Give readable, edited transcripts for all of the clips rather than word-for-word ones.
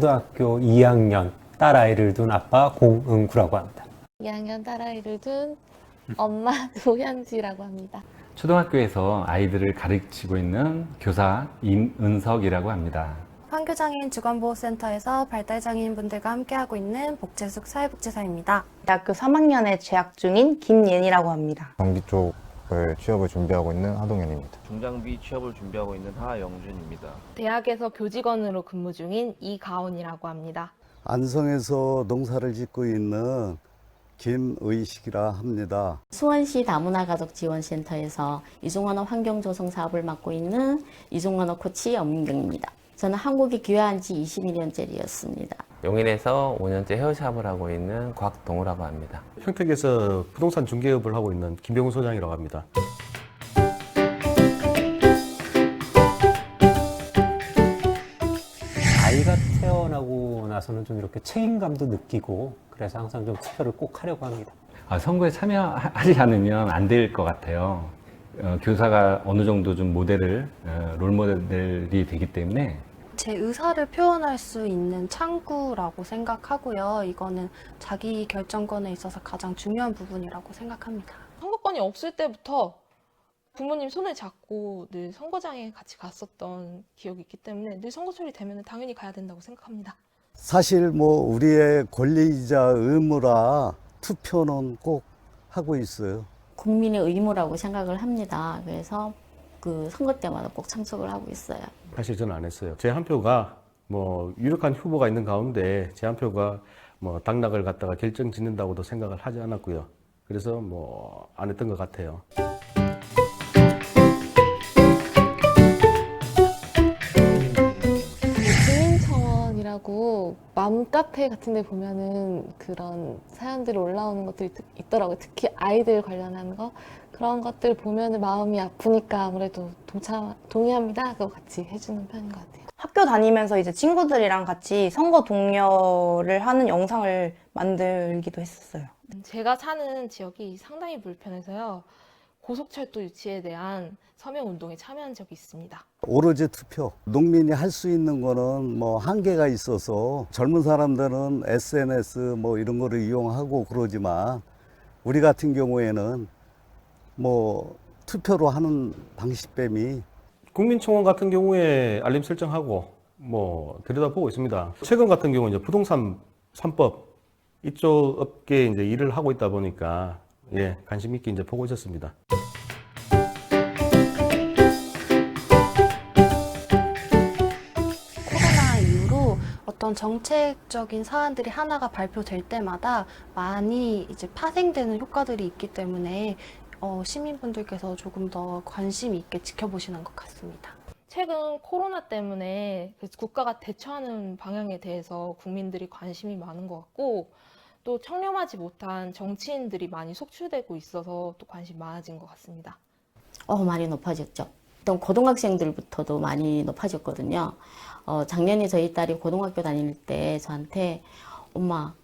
초등학교 2학년 딸아이를 둔 아빠 공은구라고 합니다. 2학년 딸아이를 둔 엄마 노현지라고 합니다. 초등학교에서 아이들을 가르치고 있는 교사 임은석이라고 합니다. 환교장애인 주간보호센터에서 발달장애인분들과 함께하고 있는 복재숙 사회복지사입니다. 대학교 3학년에 재학 중인 김예니라고 합니다. 전기 쪽을 취업을 준비하고 있는 하동현입니다. 중장비 취업을 준비하고 있는 하영준입니다. 대학에서 교직원으로 근무 중인 이가온이라고 합니다. 안성에서 농사를 짓고 있는 김의식이라 합니다. 수원시 다문화가족지원센터에서 이중언어 환경조성 사업을 맡고 있는 이중언어 코치 엄민경입니다. 저는 한국에 귀화한 지 22년째였습니다. 용인에서 5년째 헤어샵을 하고 있는 곽동우라고 합니다. 평택에서 부동산 중개업을 하고 있는 김병훈 소장이라고 합니다. 아이가 태어나고 나서는 좀 이렇게 책임감도 느끼고 그래서 항상 좀 투표를 꼭 하려고 합니다. 선거에 참여하지 않으면 안 될 것 같아요. 교사가 어느 정도 좀 롤모델이 되기 때문에 제 의사를 표현할 수 있는 창구라고 생각하고요. 이거는 자기 결정권에 있어서 가장 중요한 부분이라고 생각합니다. 선거권이 없을 때부터 부모님 손을 잡고 늘 선거장에 같이 갔었던 기억이 있기 때문에 늘 선거철이 되면 당연히 가야 된다고 생각합니다. 사실 우리의 권리이자 의무라 투표는 꼭 하고 있어요. 국민의 의무라고 생각을 합니다. 그래서 그 선거 때마다 꼭 참석을 하고 있어요. 사실 저는 안 했어요. 제 한 표가 유력한 후보가 있는 가운데 제 한 표가 당락을 갖다가 결정 짓는다고도 생각을 하지 않았고요. 그래서 안 했던 것 같아요. 주민청원이라고 맘카페 같은 데 보면은 그런 사연들이 올라오는 것들이 있더라고요. 특히 아이들 관련한 거. 그런 것들 보면은 마음이 아프니까 아무래도 동의합니다 하고 같이 해주는 편인 것 같아요. 학교 다니면서 이제 친구들이랑 같이 선거 독려를 하는 영상을 만들기도 했었어요. 제가 사는 지역이 상당히 불편해서요. 고속철도 유치에 대한 서명운동에 참여한 적이 있습니다. 오로지 투표. 농민이 할 수 있는 거는 한계가 있어서 젊은 사람들은 SNS 이런 거를 이용하고 그러지만 우리 같은 경우에는 투표로 하는 방식뱀이 국민청원 같은 경우에 알림 설정하고 들여다보고 있습니다. 최근 같은 경우 이제 부동산 3법 이쪽 업계에 이제 일을 하고 있다 보니까 관심 있게 이제 보고 있었습니다. 코로나 이후로 어떤 정책적인 사안들이 하나가 발표될 때마다 많이 이제 파생되는 효과들이 있기 때문에 시민분들께서 조금 더 관심 있게 지켜보시는 것 같습니다. 최근 코로나 때문에 국가가 대처하는 방향에 대해서 국민들이 관심이 많은 것 같고 또 청렴하지 못한 정치인들이 많이 속출되고 있어서 또 관심이 많아진 것 같습니다. 많이 높아졌죠. 일단 고등학생들부터도 많이 높아졌거든요. 작년에 저희 딸이 고등학교 다닐 때 저한테 엄마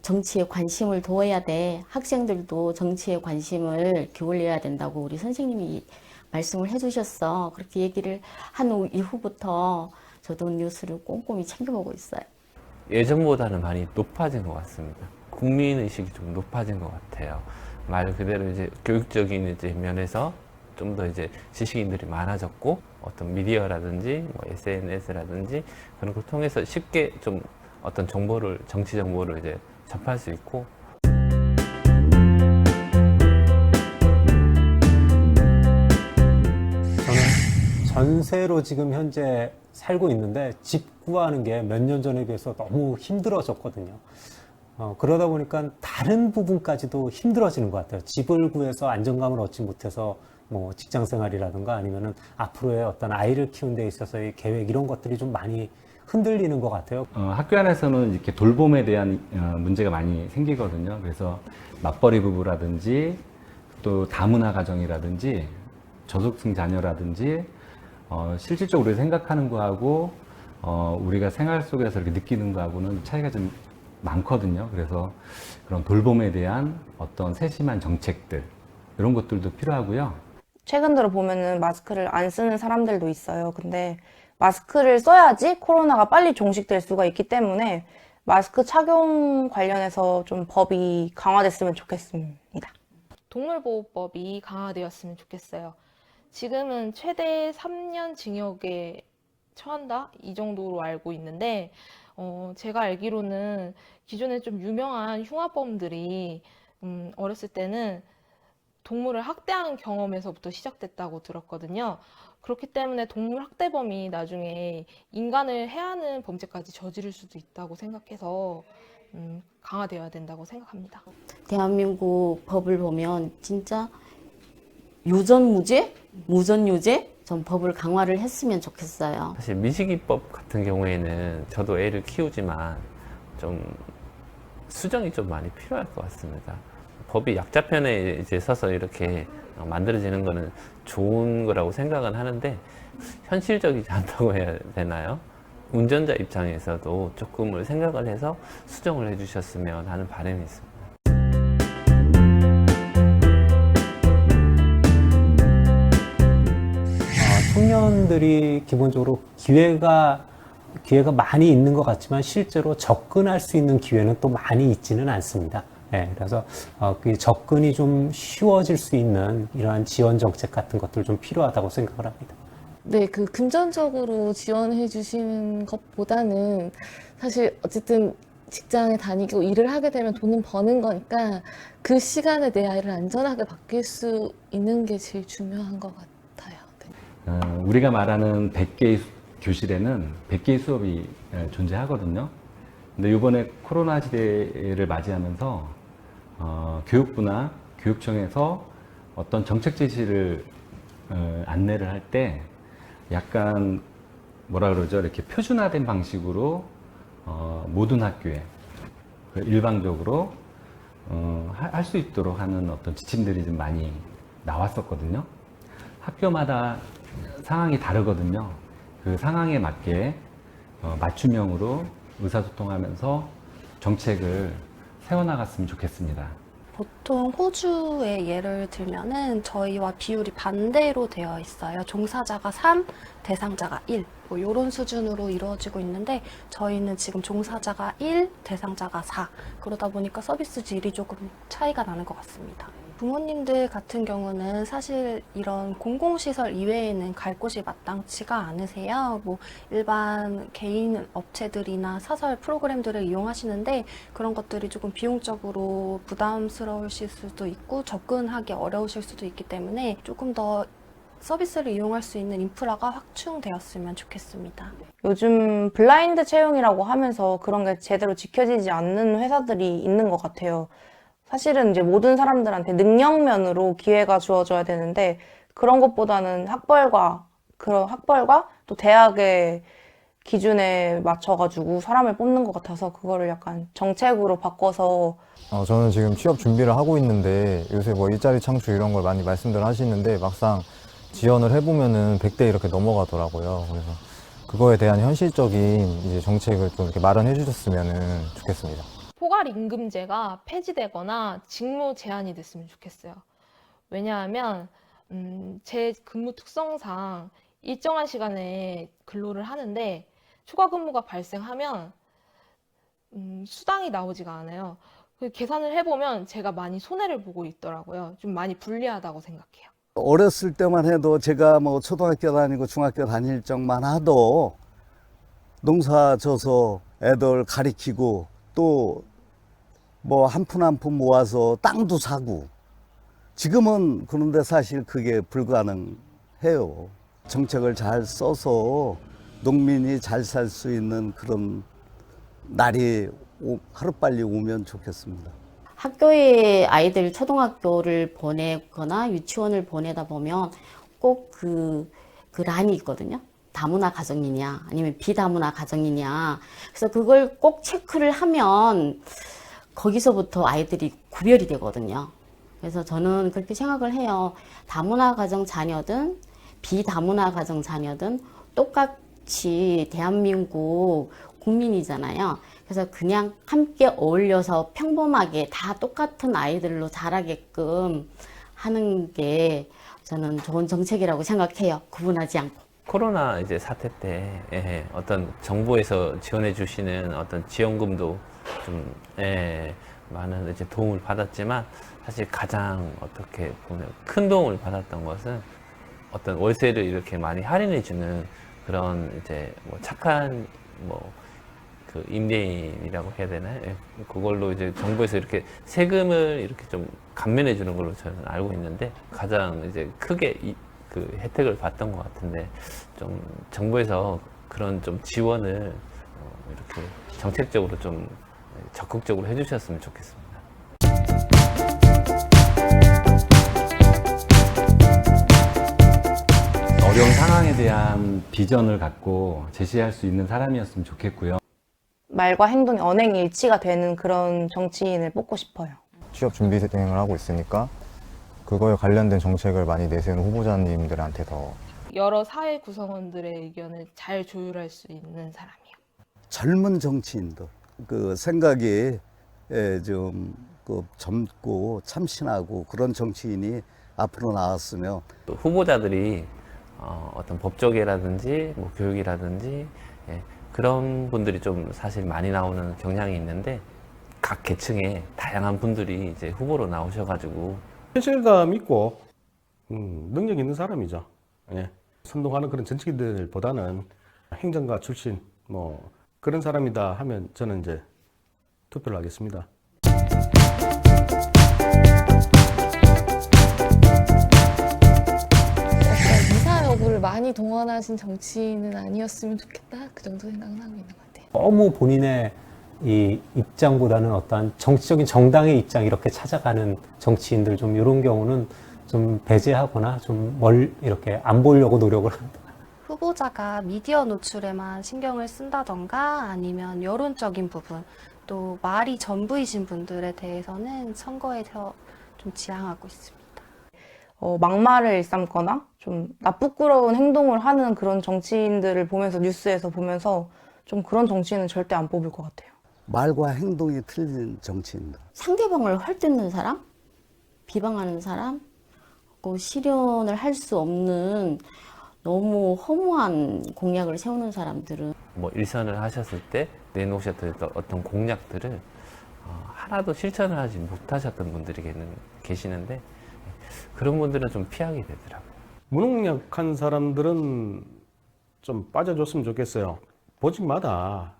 정치에 관심을 둬야 돼. 학생들도 정치에 관심을 기울여야 된다고 우리 선생님이 말씀을 해주셨어. 그렇게 얘기를 한 이후부터 저도 뉴스를 꼼꼼히 챙겨보고 있어요. 예전보다는 많이 높아진 것 같습니다. 국민의식이 좀 높아진 것 같아요. 말 그대로 이제 교육적인 이제 면에서 좀 더 이제 지식인들이 많아졌고 어떤 미디어라든지 SNS라든지 그런 걸 통해서 쉽게 좀 어떤 정보를, 정치 정보를 이제 접할 수 있고 저는 전세로 지금 현재 살고 있는데 집 구하는 게 몇 년 전에 비해서 너무 힘들어졌거든요. 그러다 보니까 다른 부분까지도 힘들어지는 것 같아요. 집을 구해서 안정감을 얻지 못해서 직장 생활이라든가 아니면은 앞으로의 어떤 아이를 키우는 데 있어서의 계획 이런 것들이 좀 많이 흔들리는 것 같아요. 학교 안에서는 이렇게 돌봄에 대한 문제가 많이 생기거든요. 그래서 맞벌이 부부라든지 또 다문화 가정이라든지 저소득층 자녀라든지 실질적으로 생각하는 거하고 우리가 생활 속에서 이렇게 느끼는 거하고는 차이가 좀 많거든요. 그래서 그런 돌봄에 대한 어떤 세심한 정책들 이런 것들도 필요하고요. 최근 들어 보면은 마스크를 안 쓰는 사람들도 있어요. 근데 마스크를 써야지 코로나가 빨리 종식될 수가 있기 때문에 마스크 착용 관련해서 좀 법이 강화됐으면 좋겠습니다. 동물보호법이 강화되었으면 좋겠어요. 지금은 최대 3년 징역에 처한다? 이 정도로 알고 있는데, 제가 알기로는 기존에 좀 유명한 흉악범들이 어렸을 때는 동물을 학대한 경험에서부터 시작됐다고 들었거든요. 그렇기 때문에 동물 학대범이 나중에 인간을 해하는 범죄까지 저지를 수도 있다고 생각해서 강화되어야 된다고 생각합니다. 대한민국 법을 보면 진짜 유전무죄, 무전유죄 좀 법을 강화를 했으면 좋겠어요. 사실 미식이법 같은 경우에는 저도 애를 키우지만 좀 수정이 좀 많이 필요할 것 같습니다. 법이 약자편에 이제 서서 이렇게 만들어지는 거는 좋은 거라고 생각은 하는데 현실적이지 않다고 해야 되나요? 운전자 입장에서도 조금을 생각을 해서 수정을 해주셨으면 하는 바람이 있습니다. 청년들이 기본적으로 기회가 많이 있는 것 같지만 실제로 접근할 수 있는 기회는 또 많이 있지는 않습니다. 네, 그래서 그 접근이 좀 쉬워질 수 있는 이러한 지원 정책 같은 것들 좀 필요하다고 생각을 합니다. 네, 그 금전적으로 지원해 주시는 것보다는 사실 어쨌든 직장에 다니고 일을 하게 되면 돈은 버는 거니까 그 시간에 내 아이를 안전하게 맡길 수 있는 게 제일 중요한 것 같아요. 네. 우리가 말하는 100개의 교실에는 100개의 수업이 존재하거든요. 근데 이번에 코로나 시대를 맞이하면서 교육부나 교육청에서 어떤 정책 제시를 안내를 할 때 약간 뭐라 그러죠? 이렇게 표준화된 방식으로 모든 학교에 일방적으로 할 수 있도록 하는 어떤 지침들이 좀 많이 나왔었거든요. 학교마다 상황이 다르거든요. 그 상황에 맞게 맞춤형으로 의사소통하면서 정책을 세워나갔으면 좋겠습니다. 보통 호주의 예를 들면은 저희와 비율이 반대로 되어 있어요. 종사자가 3, 대상자가 1. 뭐 이런 수준으로 이루어지고 있는데 저희는 지금 종사자가 1, 대상자가 4. 그러다 보니까 서비스 질이 조금 차이가 나는 것 같습니다. 부모님들 같은 경우는 사실 이런 공공시설 이외에는 갈 곳이 마땅치가 않으세요. 뭐 일반 개인 업체들이나 사설 프로그램들을 이용하시는데 그런 것들이 조금 비용적으로 부담스러우실 수도 있고 접근하기 어려우실 수도 있기 때문에 조금 더 서비스를 이용할 수 있는 인프라가 확충되었으면 좋겠습니다. 요즘 블라인드 채용이라고 하면서 그런 게 제대로 지켜지지 않는 회사들이 있는 것 같아요. 사실은 이제 모든 사람들한테 능력면으로 기회가 주어져야 되는데 그런 것보다는 학벌과 또 대학의 기준에 맞춰가지고 사람을 뽑는 것 같아서 그거를 약간 정책으로 바꿔서 저는 지금 취업 준비를 하고 있는데 요새 뭐 일자리 창출 이런 걸 많이 말씀들 하시는데 막상 지원을 해보면은 100대 이렇게 넘어가더라고요. 그래서 그거에 대한 현실적인 이제 정책을 좀 이렇게 마련해 주셨으면 좋겠습니다. 포괄임금제가 폐지되거나 직무 제한이 됐으면 좋겠어요. 왜냐하면 제 근무 특성상 일정한 시간에 근로를 하는데 추가 근무가 발생하면 수당이 나오지가 않아요. 계산을 해보면 제가 많이 손해를 보고 있더라고요. 좀 많이 불리하다고 생각해요. 어렸을 때만 해도 제가 뭐 초등학교 다니고 중학교 다닐 적만 하도 농사 져서 애들 가리키고 또 뭐 한 푼 한 푼 모아서 땅도 사고 지금은 그런데 사실 그게 불가능해요. 정책을 잘 써서 농민이 잘 살 수 있는 그런 날이 하루빨리 오면 좋겠습니다. 학교에 아이들 초등학교를 보내거나 유치원을 보내다 보면 꼭 그 란이 있거든요. 다문화 가정이냐 아니면 비다문화 가정이냐. 그래서 그걸 꼭 체크를 하면 거기서부터 아이들이 구별이 되거든요. 그래서 저는 그렇게 생각을 해요. 다문화 가정 자녀든 비다문화 가정 자녀든 똑같이 대한민국 국민이잖아요. 그래서 그냥 함께 어울려서 평범하게 다 똑같은 아이들로 자라게끔 하는 게 저는 좋은 정책이라고 생각해요. 구분하지 않고. 코로나 이제 사태 때 어떤 정부에서 지원해 주시는 어떤 지원금도 좀 많은 이제 도움을 받았지만 사실 가장 어떻게 보면 큰 도움을 받았던 것은 어떤 월세를 이렇게 많이 할인해 주는 그런 이제 뭐 착한 뭐 그 임대인이라고 해야 되나요? 그걸로 이제 정부에서 이렇게 세금을 이렇게 좀 감면해 주는 걸로 저는 알고 있는데 가장 이제 크게 그 혜택을 받던 것 같은데 좀 정부에서 그런 좀 지원을 이렇게 정책적으로 좀 적극적으로 해주셨으면 좋겠습니다. 어려운 상황에 대한 비전을 갖고 제시할 수 있는 사람이었으면 좋겠고요. 말과 행동이 언행이 일치가 되는 그런 정치인을 뽑고 싶어요. 취업 준비 대행을 하고 있으니까 그거에 관련된 정책을 많이 내세우는 후보자님들한테 더 여러 사회 구성원들의 의견을 잘 조율할 수 있는 사람이요. 젊은 정치인들 그 생각이 좀 젊고 참신하고 그런 정치인이 앞으로 나왔으면 또 후보자들이 어떤 법조계라든지 뭐 교육이라든지 그런 분들이 좀 사실 많이 나오는 경향이 있는데 각 계층에 다양한 분들이 이제 후보로 나오셔가지고 현실감 있고 능력 있는 사람이죠. 예. 선동하는 그런 정치인들보다는 행정가 출신 뭐 그런 사람이다 하면 저는 이제 투표를 하겠습니다. 이사 여부를 많이 동원하신 정치인은 아니었으면 좋겠다. 그 정도 생각은 하고 있는 것 같아요. 너무 본인의 이 입장보다는 어떠한 정치적인 정당의 입장 이렇게 찾아가는 정치인들 좀 이런 경우는 좀 배제하거나 좀 이렇게 안 보려고 노력을 한다. 후보자가 미디어 노출에만 신경을 쓴다던가 아니면 여론적인 부분, 또 말이 전부이신 분들에 대해서는 선거에서 좀 지양하고 있습니다. 막말을 일삼거나 좀 나쁘끄러운 행동을 하는 그런 정치인들을 보면서 뉴스에서 보면서 좀 그런 정치인은 절대 안 뽑을 것 같아요. 말과 행동이 틀린 정치인들. 상대방을 헐뜯는 사람, 비방하는 사람, 그 실현을 할 수 없는 너무 허무한 공약을 세우는 사람들은 뭐 일선을 하셨을 때 내놓으셨던 어떤 공약들을 하나도 실천을 하지 못하셨던 분들이 계시는데 그런 분들은 좀 피하게 되더라고요. 무능력한 사람들은 좀 빠져줬으면 좋겠어요. 보직마다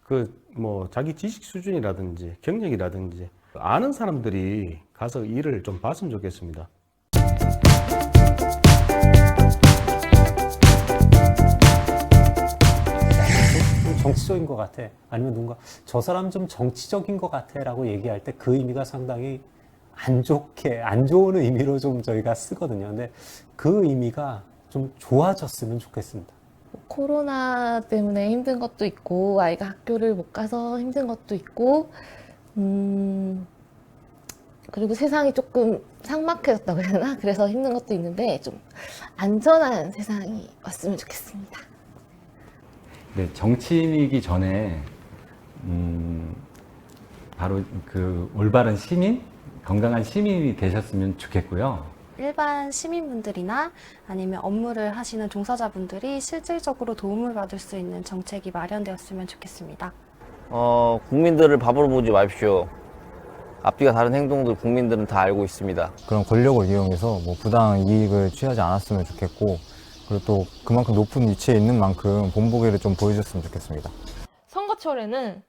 그 뭐 자기 지식 수준이라든지 경력이라든지 아는 사람들이 가서 일을 좀 봤으면 좋겠습니다. 정치적인 것 같아. 아니면 누군가 저 사람 좀 정치적인 것 같아 라고 얘기할 때 그 의미가 상당히 안 좋은 의미로 좀 저희가 쓰거든요. 근데 그 의미가 좀 좋아졌으면 좋겠습니다. 코로나 때문에 힘든 것도 있고, 아이가 학교를 못 가서 힘든 것도 있고, 그리고 세상이 조금 삭막해졌다고 해야 되나? 그래서 힘든 것도 있는데, 좀 안전한 세상이 왔으면 좋겠습니다. 네, 정치인이기 전에 바로 그 올바른 시민, 건강한 시민이 되셨으면 좋겠고요. 일반 시민분들이나 아니면 업무를 하시는 종사자분들이 실질적으로 도움을 받을 수 있는 정책이 마련되었으면 좋겠습니다. 국민들을 바보로 보지 마십시오. 앞뒤가 다른 행동들 국민들은 다 알고 있습니다. 그런 권력을 이용해서 뭐 부당한 이익을 취하지 않았으면 좋겠고, 그리고 또 그만큼 높은 위치에 있는 만큼 본보기를 좀 보여줬으면 좋겠습니다. 선거철에는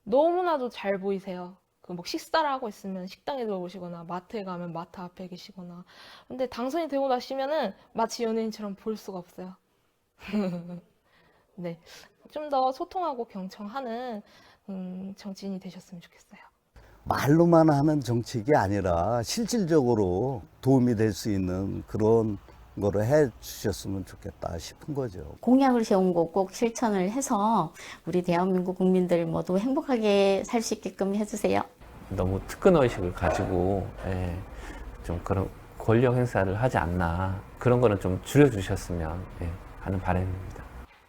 너무나도 잘 보이세요. 그 뭐 식사를 하고 있으면 식당에 들어오시거나 마트에 가면 마트 앞에 계시거나. 근데 당선이 되고 나시면은 마치 연예인처럼 볼 수가 없어요. 네, 좀 더 소통하고 경청하는 정치인이 되셨으면 좋겠어요. 말로만 하는 정책이 아니라 실질적으로 도움이 될 수 있는 그런 거를 해 주셨으면 좋겠다 싶은 거죠. 공약을 세운 거 꼭 실천을 해서 우리 대한민국 국민들 모두 행복하게 살 수 있게끔 해주세요. 너무 특권의식을 가지고 좀 그런 권력 행사를 하지 않나 그런 거는 좀 줄여주셨으면 하는 바람입니다.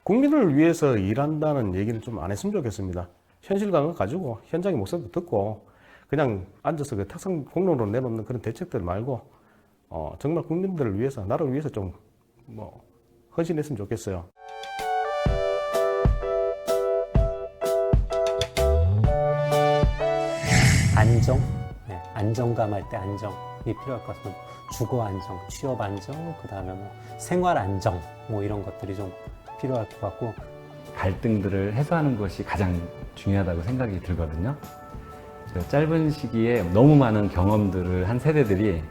국민을 위해서 일한다는 얘기는 좀 안 했으면 좋겠습니다. 현실감을 가지고 현장의 목소리도 듣고 그냥 앉아서 그 탁상 공론으로 내놓는 그런 대책들 말고 정말 국민들을 위해서 나라를 위해서 좀 뭐 헌신했으면 좋겠어요. 안정, 네, 안정감할 때 안정이 필요할 것 같습니다. 주거 안정, 취업 안정, 그 다음에 뭐 생활 안정, 뭐 이런 것들이 좀 필요할 것 같고, 갈등들을 해소하는 것이 가장 중요하다고 생각이 들거든요. 그래서 짧은 시기에 너무 많은 경험들을 한 세대들이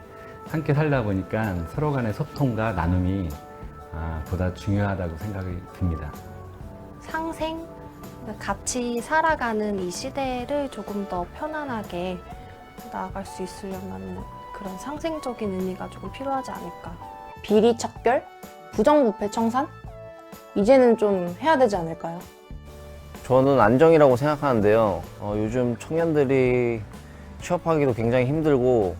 함께 살다 보니까 서로 간의 소통과 나눔이 보다 중요하다고 생각이 듭니다. 상생, 같이 살아가는 이 시대를 조금 더 편안하게 나아갈 수 있으려면 그런 상생적인 의미가 조금 필요하지 않을까. 비리 척결? 부정부패 청산? 이제는 좀 해야 되지 않을까요? 저는 안정이라고 생각하는데요. 요즘 청년들이 취업하기도 굉장히 힘들고,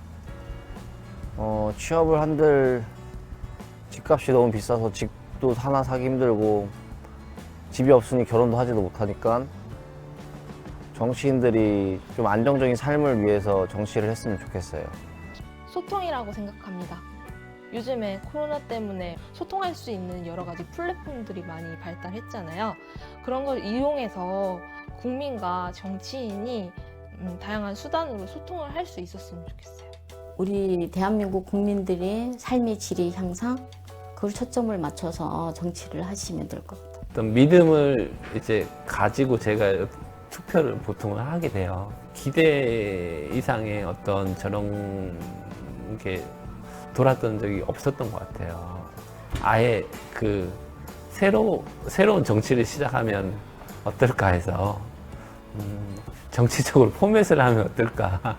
취업을 한들 집값이 너무 비싸서 집도 하나 사기 힘들고, 집이 없으니 결혼도 하지도 못하니까 정치인들이 좀 안정적인 삶을 위해서 정치를 했으면 좋겠어요. 소통이라고 생각합니다. 요즘에 코로나 때문에 소통할 수 있는 여러 가지 플랫폼들이 많이 발달했잖아요. 그런 걸 이용해서 국민과 정치인이 다양한 수단으로 소통을 할 수 있었으면 좋겠어요. 우리 대한민국 국민들의 삶의 질의 향상, 그걸 초점을 맞춰서 정치를 하시면 될 것 같아요. 어떤 믿음을 이제 가지고 제가 투표를 보통은 하게 돼요. 기대 이상의 어떤 저런 게 돌았던 적이 없었던 것 같아요. 아예 그 새로운 정치를 시작하면 어떨까 해서 정치적으로 포맷을 하면 어떨까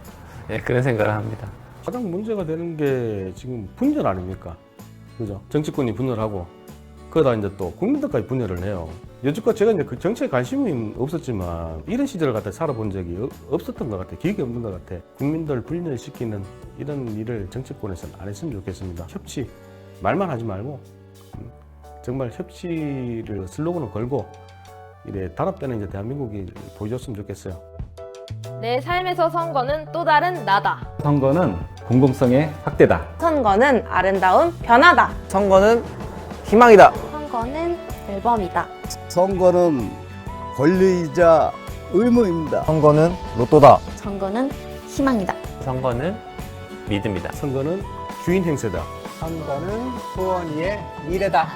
예, 그런 생각을 합니다. 가장 문제가 되는 게 지금 분열 아닙니까? 그죠? 정치권이 분열하고 그러다 이제 또 국민들까지 분열을 해요. 여지껏 제가 이제 그 정치에 관심이 없었지만 이런 시절을 갖다 살아본 적이 없었던 것 같아. 기억이 없는 것 같아. 국민들 분열시키는 이런 일을 정치권에서는 안 했으면 좋겠습니다. 협치, 말만 하지 말고 정말 협치를 슬로건을 걸고 이래 단합되는 이제 대한민국이 보여줬으면 좋겠어요. 내 삶에서 선거는 또 다른 나다. 선거는 공공성의 확대다. 선거는 아름다운 변화다. 선거는 희망이다. 선거는 앨범이다. 선거는 권리이자 의무입니다. 선거는 로또다. 선거는 희망이다. 선거는 믿음이다. 선거는 주인 행세다. 선거는 후원이의 미래다.